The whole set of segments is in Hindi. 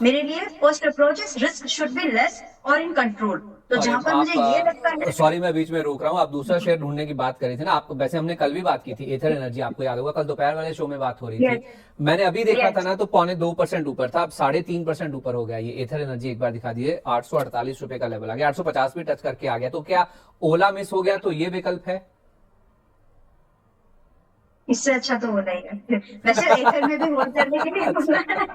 मेरे लिए first approach is risk should be less और इन कंट्रोल। तो अरे जहां पर मुझे ये लगता है, सॉरी मैं बीच में रोक रहा हूँ, आप दूसरा शेयर ढूंढने की बात करी थी ना आप, वैसे हमने कल भी बात की थी एथर एनर्जी, आपको याद होगा कल दोपहर वाले शो में बात हो रही थी। यस मैंने अभी देखा था यस ना तो 0.2% ऊपर था, अब 3.5% ऊपर हो गया ये एथर एनर्जी। एक बार दिखा दिए 848 रुपए का लेवल आ गया, 850 भी टच करके आ गया। तो क्या ओला मिस हो गया तो ये विकल्प है? इससे अच्छा तो होना ही है। वैसे एथर में भी होल्ड करने के लिए बोला है।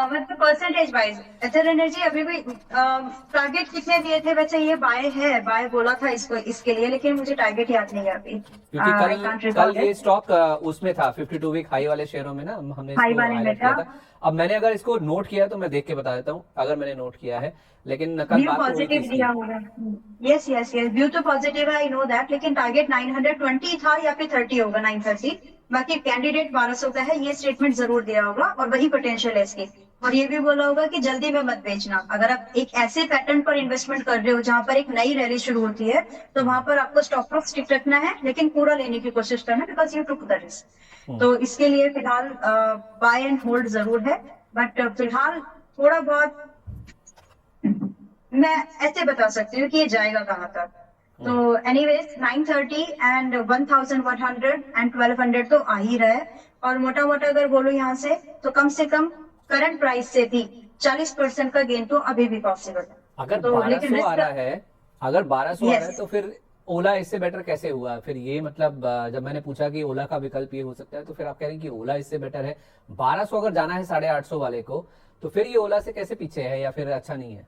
मतलब परसेंटेज वाइज एथर एनर्जी अभी भी टारगेट कितने दिए थे, वैसे ये बाय है, बाय बोला था इसको इसके लिए, लेकिन मुझे टारगेट याद नहीं है अभी। क्योंकि आई कांट कल रिकॉल ये इट। स्टॉक उसमें था 52 वीक हाई वाले शेयरों में ना, हमने हाई इसको वाले में हाईलाइट था। किया था। अब मैंने अगर इसको नोट किया तो मैं देख के बता देता हूँ अगर मैंने नोट किया है, लेकिन कल व्यू बात तो हुई थी पॉजिटिव दिया इसकी। होगा। यस यस यस, व्यू तो पॉजिटिव है, आई नो दैट, लेकिन टारगेट 920 था या फिर 30 होगा, 930। बाकी कैंडिडेट 1200 का है, ये स्टेटमेंट जरूर दिया होगा और वही पोटेंशियल है इसकी। और ये भी बोला होगा कि जल्दी में मत बेचना। अगर आप एक ऐसे पैटर्न पर इन्वेस्टमेंट कर रहे हो जहां पर एक नई रैली शुरू होती है, तो वहां पर आपको स्टॉप लॉस स्ट्रिक्ट रखना है, लेकिन पूरा लेने की कोशिश करना, because you took the risk. हम्म, तो इसके लिए फिलहाल बाय एंड होल्ड जरूर है। बट फिलहाल थोड़ा बहुत मैं ऐसे बता सकती हूँ कि ये जाएगा कहाँ तक। तो हम्म, एनीवेज 930 एंड 1100 एंड 1200 तो आ ही रहा है। और मोटा मोटा अगर बोलो यहाँ से कम करंट प्राइस से भी 40% का गेन तो अभी भी पॉसिबल है। अगर तो लेकिन 1200 आ रिस्क, रहा है, अगर 1200 आ रहा है यस, तो फिर ओला इससे बेटर कैसे हुआ फिर? ये मतलब जब मैंने पूछा कि ओला का विकल्प ये हो सकता है तो फिर आप कह रहे हैं कि ओला इससे बेटर है। 1200 अगर जाना है 850 वाले को, तो फिर ये ओला से कैसे पीछे है या फिर अच्छा नहीं है?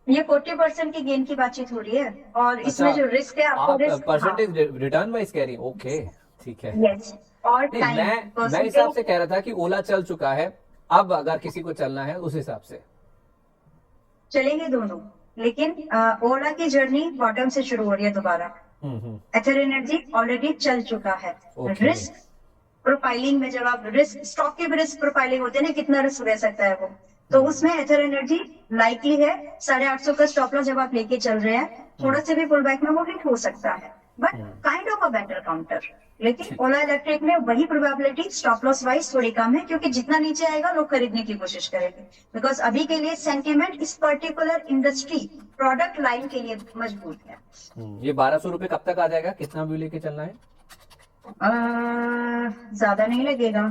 ये 40% की गेन की बातचीत हो रही है। और अच्छा, इसमें जो रिस्क है, आपको आप रिस्क, हाँ, परसेंटेज रिटर्न वाइज कह रही हैं, ओके ठीक है। यस, और नहीं, टाइम मैं हिसाब परसेंटेज। से कह रहा था कि ओला चल चुका है, अब अगर किसी को चलना है उस हिसाब से। चलेंगे दोनों, लेकिन ओला की जर्नी बॉटम से शुरू हो रही है दोबारा। हम्म, एथर एनर्जी ऑलरेडी चल चुका है। ओके। रिस्क प्रोफाइलिंग में जब आप रिस्क, स्टॉक की भी रिस्क प्रोफाइलिंग होती है ना, कितना रिस्क ले सकता है वो, तो हम्म, उसमें एथर एनर्जी लाइकली है 850 का स्टॉप लॉस जब आप लेके चल रहे हैं, थोड़ा हम्म, से भी पुल बैक में वो हिट हो सकता है, but hmm, kind of a better counter. लेकिन ठीक। ओला इलेक्ट्रिक में वही प्रोबेबिलिटी स्टॉप लॉस वाइज थोड़ी कम है, क्योंकि जितना नीचे आएगा लोग खरीदने की कोशिश करेंगे। बिकॉज अभी के लिए सेंटिमेंट इस पर्टिकुलर इंडस्ट्री प्रोडक्ट लाइन के लिए मजबूत है। ये 1200 रुपये कब तक आ जाएगा, कितना व्यू लेके चलना है? ज्यादा नहीं लगेगा,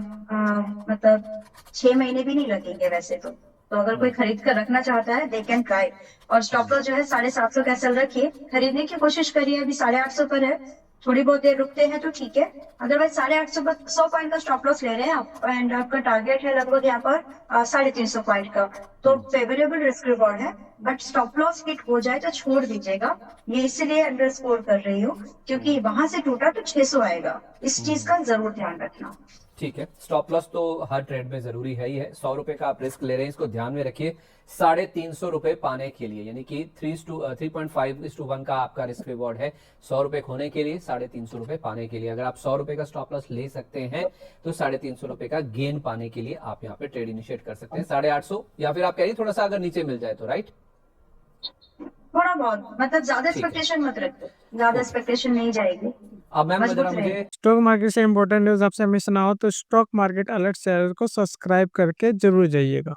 मतलब 6 महीने भी नहीं लगेंगे वैसे तो अगर कोई हम्म, खरीद कर रखना चाहता है दे कैन ट्राई। और स्टॉप लॉस जो है 750 का एसएल रखिए, खरीदने की कोशिश करिए, अभी 850 पर है, थोड़ी बहुत देर रुकते हैं तो ठीक है। अदरवाइज 850 पर 100 पॉइंट का स्टॉप लॉस ले रहे हैं आप, एंड आपका टारगेट है लगभग यहाँ पर 350 पॉइंट का, तो हम्म, फेवरेबल रिस्क रिवॉर्ड है। बट स्टॉप लॉस हिट हो जाए तो छोड़ दीजिएगा। ये इसलिए अंडर स्कोर कर रही हूँ, हम्म, क्योंकि वहां से टूटा तो 600 आएगा, इस चीज हम्म। का जरूर ध्यान रखना। ठीक है, स्टॉप लॉस तो हर ट्रेड में जरूरी है ही है। 100 रुपए का आप रिस्क ले रहे हैं, इसको ध्यान में रखिए। 350 रुपए पाने के लिए, यानी कि 3.5:1 का आपका रिस्क रिवॉर्ड है। 100 रुपए खोने के लिए, 350 रुपए पाने के लिए। अगर आप 100 रुपए का स्टॉप लॉस ले सकते हैं तो 350 रुपए का गेन पाने के लिए आप यहाँ पे ट्रेड इनिशिएट कर सकते हैं 850, या फिर आप कह रही थोड़ा सा अगर नीचे मिल जाए तो, राइट? थोड़ा बहुत, मतलब ज्यादा ठीक है, एक्सपेक्टेशन मत रखो, ज्यादा ओके। एक्सपेक्टेशन नहीं जाएगी, अब मैम जरा मजबूत मुझे रहेगा। स्टॉक मार्केट से इंपॉर्टेंट न्यूज़ आपसे हमें सुना हो तो स्टॉक मार्केट अलर्ट चैनल को सब्सक्राइब करके जरूर जाइएगा।